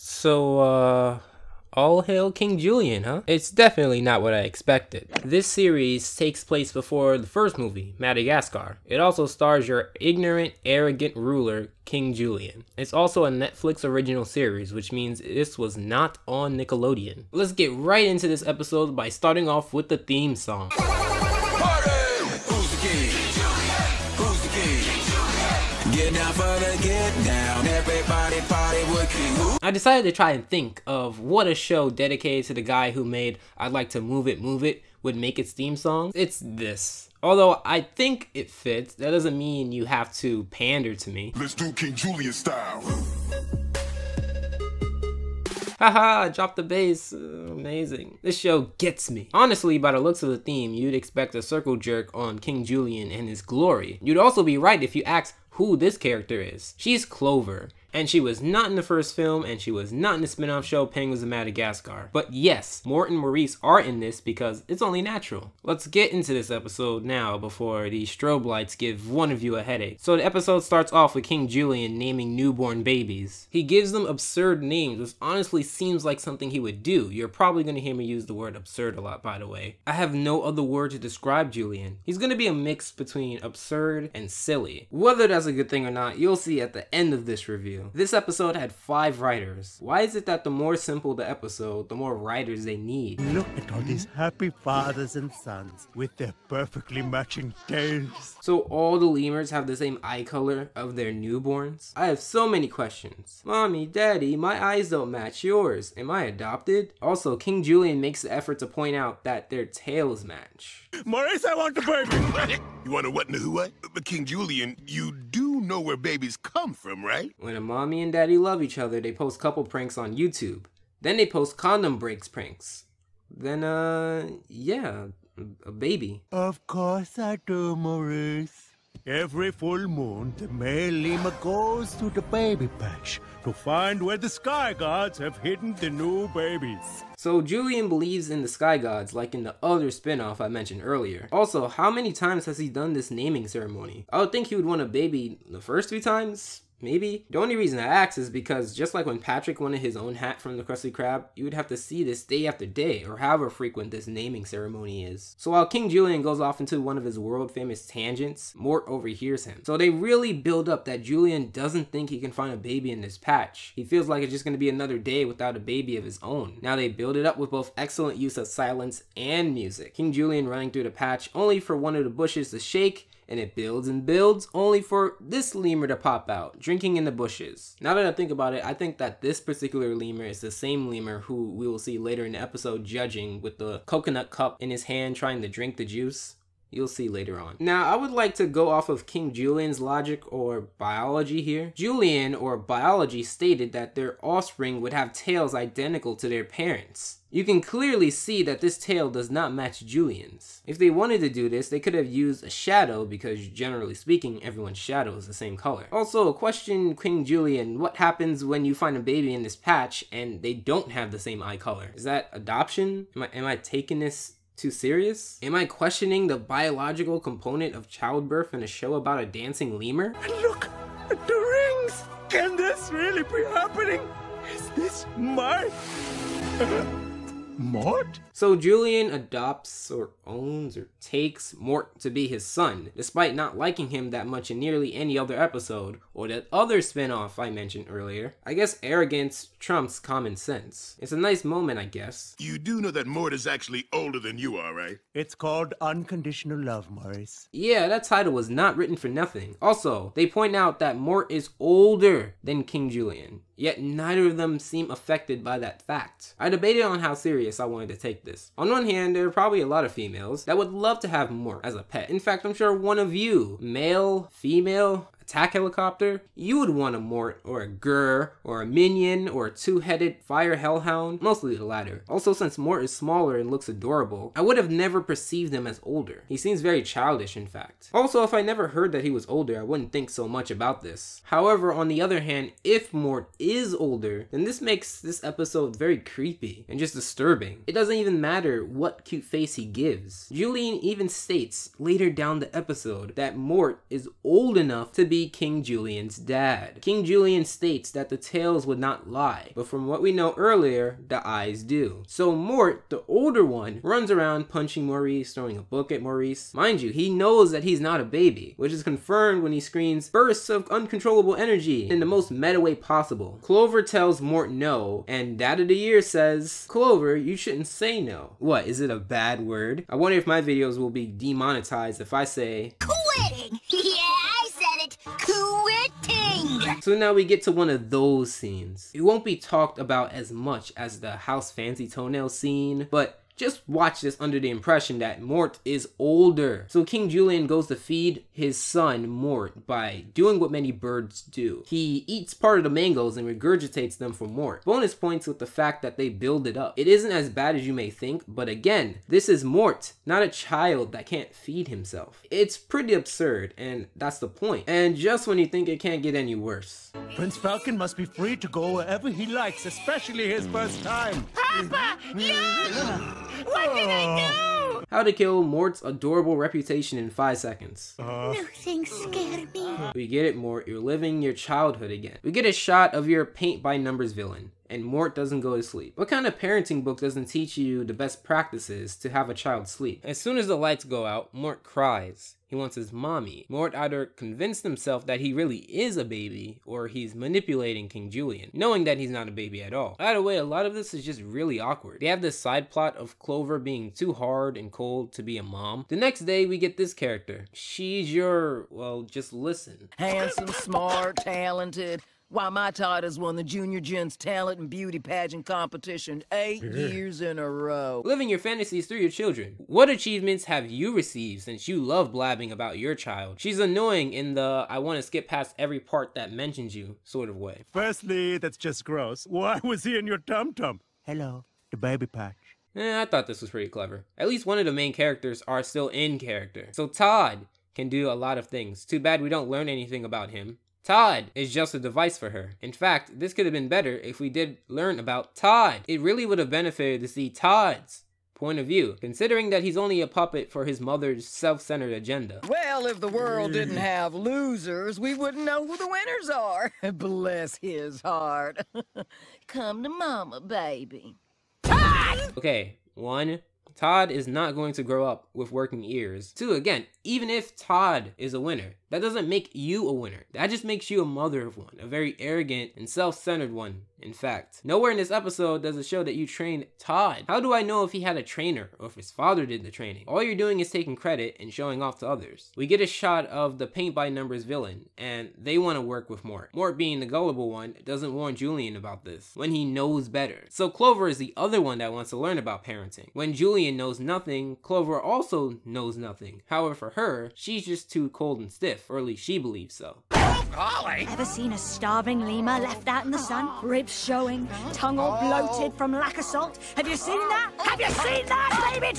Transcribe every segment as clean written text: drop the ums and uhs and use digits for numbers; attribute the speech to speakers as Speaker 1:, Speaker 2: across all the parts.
Speaker 1: All hail King Julien, huh? It's definitely not what I expected. This series takes place before the first movie, Madagascar. It also stars your ignorant, arrogant ruler, King Julien. It's also a Netflix original series, which means this was not on Nickelodeon. Let's get right into this episode by starting off with the theme song. Get down for the get down. Everybody party with King. I decided to try and think of what a show dedicated to the guy who made I'd Like to Move It would make its theme song. It's this. Although I think it fits, that doesn't mean you have to pander to me.
Speaker 2: Let's do King Julien style.
Speaker 1: Haha, I dropped the bass. Amazing. This show gets me. Honestly, by the looks of the theme, you'd expect a circle jerk on King Julien and his glory. You'd also be right if you asked who this character is. She's Clover, and she was not in the first film, and she was not in the spin-off show Penguins of Madagascar. But yes, Mort and Maurice are in this because it's only natural. Let's get into this episode now before these strobe lights give one of you a headache. So the episode starts off with King Julien naming newborn babies. He gives them absurd names, which honestly seems like something he would do. You're probably going to hear me use the word absurd a lot, by the way. I have no other word to describe Julien. He's going to be a mix between absurd and silly. Whether that's a good thing or not, you'll see at the end of this review. This episode had 5 writers. Why is it that the more simple the episode, the more writers they need?
Speaker 3: Look at all these happy fathers and sons with their perfectly matching tails.
Speaker 1: So all the lemurs have the same eye color of their newborns? I have so many questions. Mommy, Daddy, my eyes don't match yours. Am I adopted? Also, King Julien makes the effort to point out that their tails match.
Speaker 3: Maurice, I want a baby!
Speaker 2: You want to what in the who what? But King Julien, you do know where babies come from, right?
Speaker 1: When a mommy and daddy love each other, they post couple pranks on YouTube. Then they post condom breaks pranks. Then, yeah, a baby.
Speaker 3: Of course I do, Maurice. Every full moon, the male lemur goes to the baby patch to find where the sky gods have hidden the new babies.
Speaker 1: So Julien believes in the sky gods like in the other spin-off I mentioned earlier. Also, how many times has he done this naming ceremony? I would think he would want a baby the first 3 times? Maybe? The only reason I ask is because just like when Patrick wanted his own hat from the Krusty Krab, you would have to see this day after day, or however frequent this naming ceremony is. So while King Julien goes off into one of his world famous tangents, Mort overhears him. So they really build up that Julien doesn't think he can find a baby in this patch. He feels like it's just going to be another day without a baby of his own. Now they build it up with both excellent use of silence and music. King Julien running through the patch only for one of the bushes to shake, and it builds and builds only for this lemur to pop out, drinking in the bushes. Now that I think about it, I think that this particular lemur is the same lemur who we will see later in the episode judging with the coconut cup in his hand trying to drink the juice. You'll see later on. Now, I would like to go off of King Julien's logic or biology here. Julien, or biology, stated that their offspring would have tails identical to their parents. You can clearly see that this tail does not match Julien's. If they wanted to do this, they could have used a shadow because generally speaking, everyone's shadow is the same color. Also, question King Julien, what happens when you find a baby in this patch and they don't have the same eye color? Is that adoption? Am I taking this too serious? Am I questioning the biological component of childbirth in a show about a dancing lemur?
Speaker 3: And look at the rings! Can this really be happening? Is this my... Mort?
Speaker 1: So Julien adopts or owns or takes Mort to be his son, despite not liking him that much in nearly any other episode, or that other spin-off I mentioned earlier. I guess arrogance trumps common sense. It's a nice moment, I guess.
Speaker 2: You do know that Mort is actually older than you are, right?
Speaker 3: It's called unconditional love, Maurice.
Speaker 1: Yeah, that title was not written for nothing. Also, they point out that Mort is older than King Julien, yet neither of them seem affected by that fact. I debated on how serious I wanted to take this. On one hand, there are probably a lot of females that would love to have Mort as a pet. In fact, I'm sure one of you, male, female, attack helicopter, you would want a Mort or a Gur or a Minion or a 2-headed fire hellhound, mostly the latter. Also, since Mort is smaller and looks adorable, I would have never perceived him as older. He seems very childish, in fact. Also, if I never heard that he was older, I wouldn't think so much about this. However, on the other hand, if Mort is older, then this makes this episode very creepy and just disturbing. It doesn't even matter what cute face he gives. Julien even states later down the episode that Mort is old enough to be be King Julien's dad. King Julien states that the tails would not lie, but from what we know earlier, the eyes do. So Mort, the older one, runs around punching Maurice, throwing a book at Maurice. Mind you, he knows that he's not a baby, which is confirmed when he screams bursts of uncontrollable energy in the most meta way possible. Clover tells Mort no, and Dad of the Year says, Clover, you shouldn't say no. What, is it a bad word? I wonder if my videos will be demonetized if I say
Speaker 4: quitting. Yeah, I said it. Quitting.
Speaker 1: So now we get to one of those scenes. It won't be talked about as much as the House Fancy Toenail scene, but just watch this under the impression that Mort is older. So King Julien goes to feed his son Mort by doing what many birds do. He eats part of the mangoes and regurgitates them for Mort. Bonus points with the fact that they build it up. It isn't as bad as you may think, but again, this is Mort, not a child that can't feed himself. It's pretty absurd, and that's the point. And just when you think it can't get any worse.
Speaker 3: Prince Falcon must be free to go wherever he likes, especially his first time.
Speaker 4: Papa, no! What did I do?
Speaker 1: How to kill Mort's adorable reputation in 5 seconds.
Speaker 4: Nothing scared me.
Speaker 1: We get it, Mort. You're living your childhood again. We get a shot of your paint-by-numbers villain, and Mort doesn't go to sleep. What kind of parenting book doesn't teach you the best practices to have a child sleep? As soon as the lights go out, Mort cries. He wants his mommy. Mort either convinced himself that he really is a baby, or he's manipulating King Julien, knowing that he's not a baby at all. By the way, a lot of this is just really awkward. They have this side plot of Clover being too hard and cold to be a mom. The next day, we get this character. She's your, well, just listen.
Speaker 5: Handsome, smart, talented. Why, my Todd has won the Junior Gents Talent and Beauty Pageant competition 8 years in a row.
Speaker 1: Living your fantasies through your children. What achievements have you received since you love blabbing about your child? She's annoying in the I want to skip past every part that mentions you sort of way.
Speaker 3: Firstly, that's just gross. Why was he in your tum-tum? Hello, the baby patch.
Speaker 1: I thought this was pretty clever. At least one of the main characters are still in character. So Todd can do a lot of things. Too bad we don't learn anything about him. Todd is just a device for her. In fact, this could have been better if we did learn about Todd. It really would have benefited to see Todd's point of view, considering that he's only a puppet for his mother's self-centered agenda.
Speaker 5: Well, if the world didn't have losers, we wouldn't know who the winners are. Bless his heart. Come to mama, baby. Todd!
Speaker 1: Okay, 1, Todd is not going to grow up with working ears. 2, again, even if Todd is a winner, that doesn't make you a winner. That just makes you a mother of one, a very arrogant and self-centered one, in fact. Nowhere in this episode does it show that you trained Todd. How do I know if he had a trainer or if his father did the training? All you're doing is taking credit and showing off to others. We get a shot of the paint-by-numbers villain, and they want to work with Mort. Mort, being the gullible one, doesn't warn Julien about this when he knows better. So Clover is the other one that wants to learn about parenting. When Julien knows nothing, Clover also knows nothing. However, for her, she's just too cold and stiff. Or at least she believes so.
Speaker 6: Ever seen a starving lemur left out in the sun? Ribs showing, tongue all bloated from lack of salt? Have you seen that? Have you seen that, baby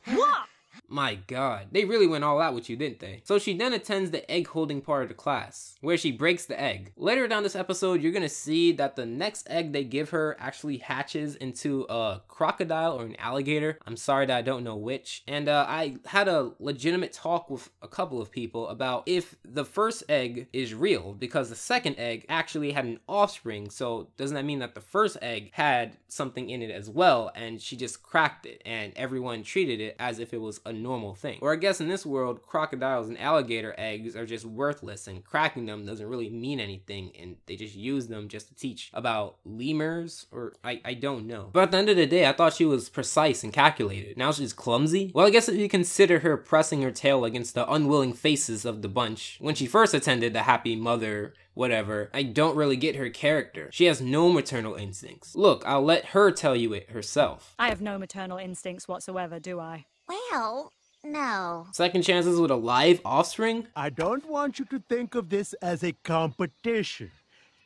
Speaker 6: 10? What?
Speaker 1: My god, they really went all out with you, didn't they? So she then attends the egg holding part of the class, where she breaks the egg. Later down this episode, you're gonna see that the next egg they give her actually hatches into a crocodile or an alligator. I'm sorry that I don't know which. And I had a legitimate talk with a couple of people about if the first egg is real, because the second egg actually had an offspring. So doesn't that mean that the first egg had something in it as well, and she just cracked it and everyone treated it as if it was a normal thing? Or I guess in this world, crocodiles and alligator eggs are just worthless and cracking them doesn't really mean anything, and they just use them just to teach about lemurs, or I don't know. But at the end of the day, I thought she was precise and calculated. Now she's clumsy? Well, I guess if you consider her pressing her tail against the unwilling faces of the bunch when she first attended the happy mother whatever, I don't really get her character. She has no maternal instincts. Look, I'll let her tell you it herself.
Speaker 6: I have no maternal instincts whatsoever, do I?
Speaker 4: Well, no.
Speaker 1: Second chances with a live offspring?
Speaker 3: I don't want you to think of this as a competition.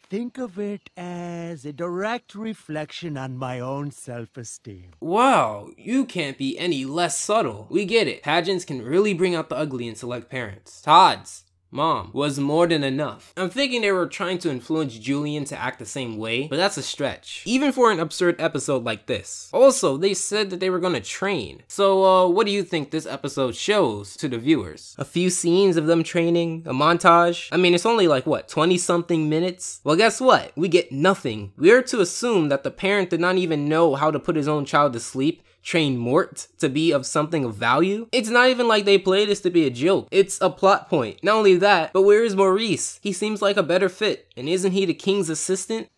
Speaker 3: Think of it as a direct reflection on my own self-esteem.
Speaker 1: Wow, you can't be any less subtle. We get it. Pageants can really bring out the ugly in select parents. Todd's mom was more than enough. I'm thinking they were trying to influence Julien to act the same way, but that's a stretch, even for an absurd episode like this. Also, they said that they were gonna train. So what do you think this episode shows to the viewers? A few scenes of them training? A montage? I mean, it's only like what, 20 something minutes? Well, guess what? We get nothing. We are to assume that the parent did not even know how to put his own child to sleep, train Mort to be of something of value. It's not even like they play this to be a joke. It's a plot point. Not only that, but where is Maurice? He seems like a better fit. And isn't he the king's assistant?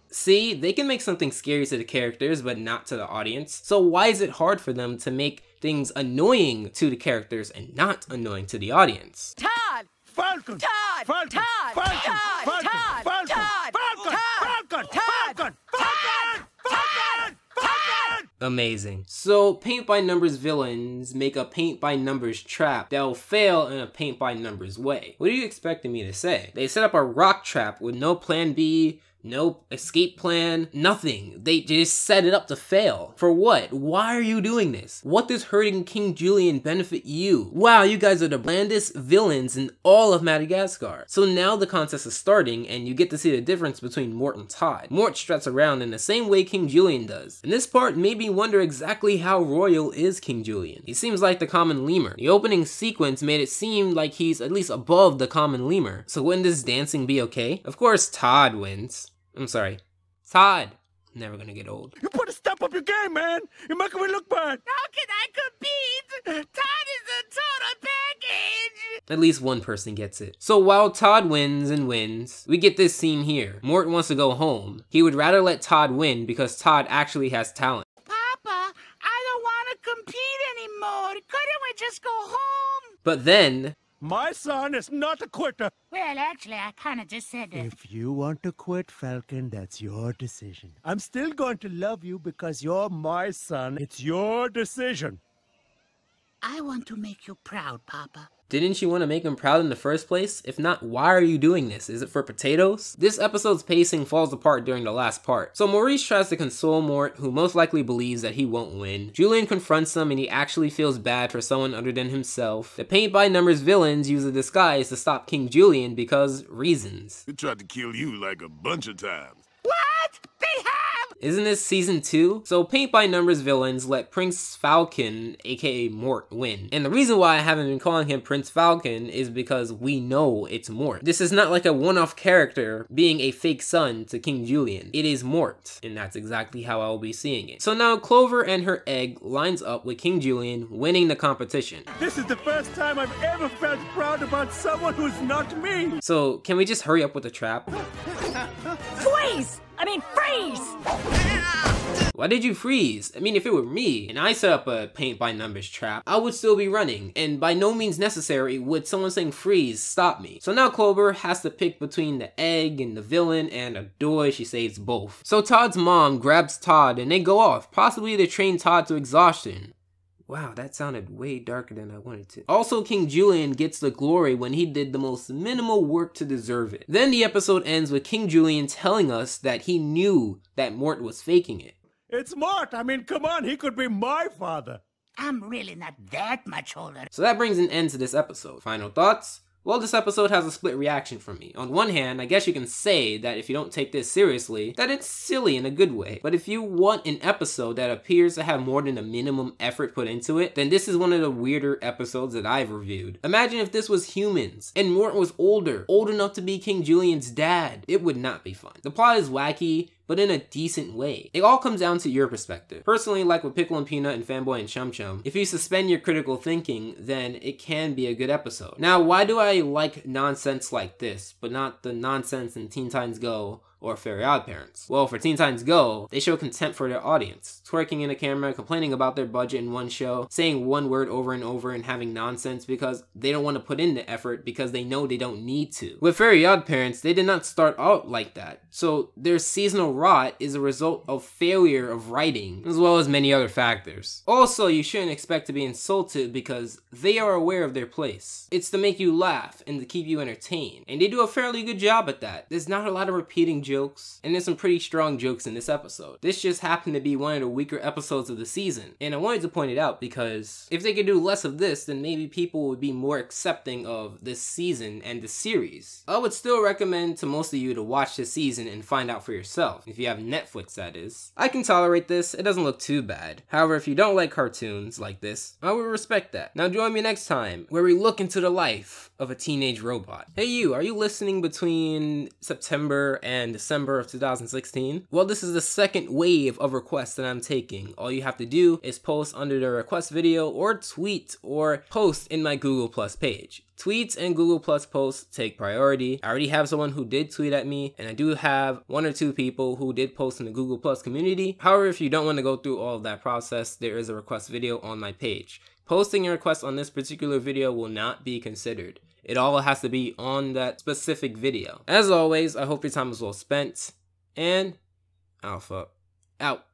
Speaker 1: See, they can make something scary to the characters, but not to the audience. So why is it hard for them to make things annoying to the characters and not annoying to the audience?
Speaker 5: Todd!
Speaker 3: Falcon!
Speaker 5: Todd!
Speaker 3: Falcon!
Speaker 5: Todd!
Speaker 3: Falcon!
Speaker 5: Todd!
Speaker 3: Falcon!
Speaker 5: Todd!
Speaker 3: Falcon!
Speaker 5: Todd!
Speaker 3: Falcon!
Speaker 5: Todd!
Speaker 3: Falcon!
Speaker 5: Todd!
Speaker 3: Falcon! Falcon! Falcon!
Speaker 1: Amazing. So paint by numbers villains make a paint by numbers trap that'll fail in a paint by numbers way. What are you expecting me to say? They set up a rock trap with no plan B, no escape plan, nothing. They just set it up to fail. For what? Why are you doing this? What does hurting King Julien benefit you? Wow, you guys are the blandest villains in all of Madagascar. So now the contest is starting and you get to see the difference between Mort and Todd. Mort struts around in the same way King Julien does. And this part made me wonder exactly how royal is King Julien. He seems like the common lemur. The opening sequence made it seem like he's at least above the common lemur. So wouldn't this dancing be okay? Of course Todd wins. I'm sorry. Todd. Never gonna get old.
Speaker 3: You better step up your game, man. You're making me look bad.
Speaker 4: How can I compete? Todd is a total package.
Speaker 1: At least one person gets it. So while Todd wins and wins, we get this scene here. Mort wants to go home. He would rather let Todd win because Todd actually has talent.
Speaker 4: Papa, I don't want to compete anymore. Couldn't we just go home?
Speaker 1: But then...
Speaker 3: My son is not a quitter.
Speaker 4: Well, actually, I kind of just said that.
Speaker 3: If you want to quit, Falcon, that's your decision. I'm still going to love you because you're my son. It's your decision.
Speaker 4: I want to make you proud, Papa.
Speaker 1: Didn't you want to make him proud in the first place? If not, why are you doing this? Is it for potatoes? This episode's pacing falls apart during the last part. So Maurice tries to console Mort, who most likely believes that he won't win. Julien confronts him and he actually feels bad for someone other than himself. The paint by numbers villains use a disguise to stop King Julien because reasons.
Speaker 2: They tried to kill you like a bunch of times.
Speaker 4: What? They have?
Speaker 1: Isn't this season 2? So paint by numbers villains let Prince Falcon, aka Mort, win. And the reason why I haven't been calling him Prince Falcon is because we know it's Mort. This is not like a one-off character being a fake son to King Julien. It is Mort, and that's exactly how I will be seeing it. So now Clover and her egg lines up with King Julien winning the competition.
Speaker 3: This is the first time I've ever felt proud about someone who's not me.
Speaker 1: So can we just hurry up with the trap?
Speaker 6: Freeze! I mean, freeze!
Speaker 1: Why did you freeze? I mean, if it were me and I set up a paint by numbers trap, I would still be running, and by no means necessary would someone saying freeze stop me. So now Clover has to pick between the egg and the villain, and adoy, she saves both. So Todd's mom grabs Todd and they go off, possibly to train Todd to exhaustion. Wow, that sounded way darker than I wanted to. Also, King Julien gets the glory when he did the most minimal work to deserve it. Then the episode ends with King Julien telling us that he knew that Mort was faking it.
Speaker 3: It's Mort. I mean, come on, he could be my father.
Speaker 4: I'm really not that much older.
Speaker 1: So that brings an end to this episode. Final thoughts? Well, this episode has a split reaction from me. On one hand, I guess you can say that if you don't take this seriously, that it's silly in a good way. But if you want an episode that appears to have more than a minimum effort put into it, then this is one of the weirder episodes that I've reviewed. Imagine if this was humans, and Mort was older, old enough to be King Julien's dad. It would not be fun. The plot is wacky, but in a decent way. It all comes down to your perspective. Personally, like with Pickle and Peanut and Fanboy and Chum Chum, if you suspend your critical thinking, then it can be a good episode. Now, why do I like nonsense like this, but not the nonsense in Teen Titans Go or Fairy Odd Parents? Well, for Teen Titans Go, they show contempt for their audience, twerking in the camera, complaining about their budget in one show, saying one word over and over and having nonsense because they don't want to put in the effort because they know they don't need to. With Fairy Odd Parents, they did not start out like that, so their seasonal rot is a result of failure of writing, as well as many other factors. Also, you shouldn't expect to be insulted because they are aware of their place. It's to make you laugh and to keep you entertained, and they do a fairly good job at that. There's not a lot of repeating jokes, and there's some pretty strong jokes in this episode. This just happened to be one of the weaker episodes of the season, and I wanted to point it out because if they could do less of this, then maybe people would be more accepting of this season and the series. I would still recommend to most of you to watch this season and find out for yourself, if you have Netflix that is. I can tolerate this, it doesn't look too bad. However, if you don't like cartoons like this, I would respect that. Now join me next time, where we look into the life of a teenage robot. Hey you, are you listening between September and December of 2016? Well, this is the second wave of requests that I'm taking. All you have to do is post under the request video or tweet or post in my Google Plus page. Tweets and Google Plus posts take priority. I already have someone who did tweet at me, and I do have 1 or 2 people who did post in the Google Plus community. However, if you don't want to go through all of that process, there is a request video on my page. Posting your request on this particular video will not be considered. It all has to be on that specific video. As always, I hope your time was well spent, and Alpha out.